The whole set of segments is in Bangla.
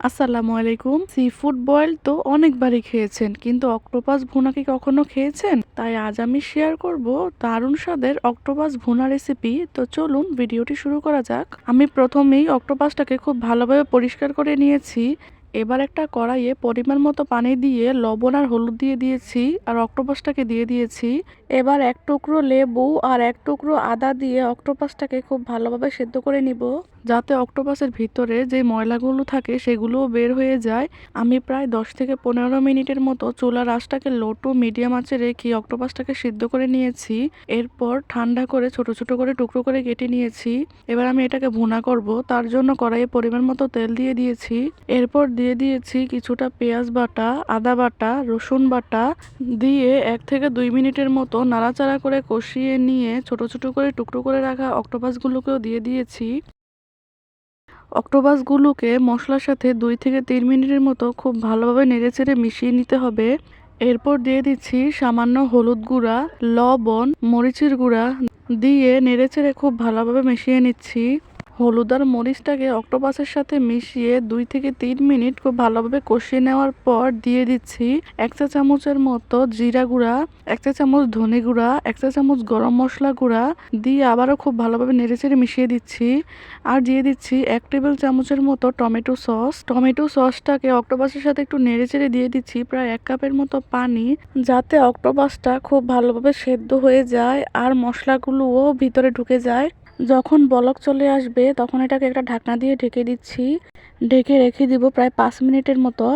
আসসালামু আলাইকুম। সি ফুড বয়েল তো অনেকবারই খেয়েছেন, কিন্তু অক্টোপাস ভুনা কি কখনো খেয়েছেন? তাই আজ আমি শেয়ার করব দারুণ স্বাদের অক্টোপাস ভুনা রেসিপি। তো চলুন ভিডিওটি শুরু করা যাক। আমি প্রথমেই অক্টোপাসটাকে খুব ভালোভাবে পরিষ্কার করে নিয়েছি। এবার একটা কড়াইয়ে পরিমাণ মতো পানি দিয়ে লবণ আর হলুদ দিয়ে দিয়েছি আর অক্টোপাসটাকে দিয়ে দিয়েছি। এবার এক টুকরো লেবু আর এক টুকরো আদা দিয়ে অক্টোপাসটাকে খুব ভালোভাবে সেদ্ধ করে নিব, যাতে অক্টোপাসের ভিতরে যে ময়লাগুলো থাকে সেগুলোও বের হয়ে যায়। আমি প্রায় 10 থেকে 15 মিনিটের মতো চুলার আঁচটাকে লো টু মিডিয়াম আঁচে রেখে অক্টোপাসটাকে সিদ্ধ করে নিয়েছি। এরপর ঠান্ডা করে ছোট ছোট করে টুকরো করে কেটে নিয়েছি। এবার আমি এটাকে ভুনা করব, তার জন্য কড়াইয়ে পরিমাণ মতো তেল দিয়ে দিয়েছি। এরপর দিয়ে দিয়েছি কিছুটা পেঁয়াজ বাটা, আদা বাটা, রসুন বাটা দিয়ে 1 থেকে 2 মিনিটের মতো নাড়াচাড়া করে কষিয়ে নিয়ে ছোট ছোট করে টুকরো করে রাখা অক্টোপাসগুলোকেও দিয়ে দিয়েছি। অক্টোপাসগুলোকে মশলার সাথে 2 থেকে 3 মিনিটের মতো খুব ভালোভাবে নেড়েচেড়ে মিশিয়ে নিতে হবে। এরপর দিয়ে দিচ্ছি সামান্য হলুদ গুঁড়া, লবণ, মরিচের গুঁড়া দিয়ে নেড়েচেড়ে খুব ভালোভাবে মিশিয়ে নিচ্ছি। হলুদ আর মরিচটাকে অক্টোপাসের সাথে মিশিয়ে 2 থেকে 3 মিনিট খুব ভালোভাবে কষিয়ে নেওয়ার পর দিয়ে দিচ্ছি 1 চা চামচের মতো জিরা গুঁড়া, 1 চা চামচ ধনে গুঁড়া, 1 চা চামচ গরম মশলা গুঁড়া দিয়ে আবারও খুব ভালোভাবে নেড়েচেড়ে মিশিয়ে দিচ্ছি। আর দিয়ে দিচ্ছি 1 টেবিল চামচের মতো টমেটো সস। টমেটো সসটাকে অক্টোপাসের সাথে একটু নেড়েচেড়ে দিয়ে দিচ্ছি প্রায় 1 কাপের মতো পানি, যাতে অক্টোপাসটা খুব ভালোভাবে সেদ্ধ হয়ে যায় আর মশলাগুলোও ভিতরে ঢুকে যায়। যখন বলক চলে আসবে তখন এটাকে একটা ঢাকনা দিয়ে ঢেকে দিচ্ছি। ঢেকে রেখে দিব প্রায় 5 মিনিটের মতো।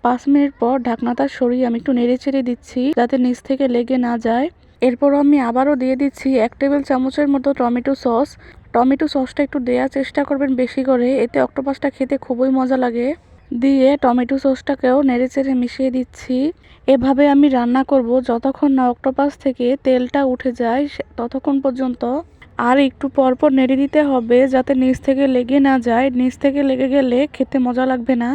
5 মিনিট পর ঢাকনাটা সরিয়ে আমি একটু নেড়ে ছেড়ে দিচ্ছি, যাতে নিচ থেকে লেগে না যায়। এরপর আমি আবারও দিয়ে দিচ্ছি 1 টেবিল চামচের মতো টমেটো সস। টমেটো সসটা একটু দেওয়ার চেষ্টা করবেন বেশি করে, এতে অক্টোপাসটা খেতে খুবই মজা লাগে। দিয়ে টমেটো সসটাকেও নেড়েচেড়ে মিশিয়ে দিচ্ছি। এভাবে আমি রান্না করব যতক্ষণ না অক্টোপাস থেকে তেলটা উঠে যায় ততক্ষণ পর্যন্ত। আর একটু পরপর নেড়ে দিতে হবে, যাতে নিচ থেকে লেগে না যায়। নিচ থেকে লেগে গেলে খেতে মজা লাগবে না।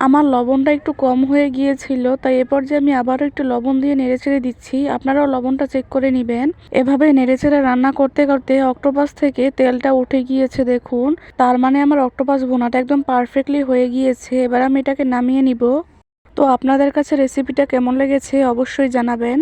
আমার লবণটা একটু কম হয়ে গিয়েছিল, তাই এ পর্যায়ে আমি আবারও একটু লবণ দিয়ে নেড়েচেড়ে দিচ্ছি। আপনারাও লবণটা চেক করে নেবেন। এভাবে নেড়েচেড়ে রান্না করতে করতে অক্টোপাস থেকে তেলটা উঠে গিয়েছে দেখুন। তার মানে আমার অক্টোপাস ভুনাটা একদম পারফেক্টলি হয়ে গিয়েছে। এবার আমি এটাকে নামিয়ে নিব। তো আপনাদের কাছে রেসিপিটা কেমন লেগেছে অবশ্যই জানাবেন।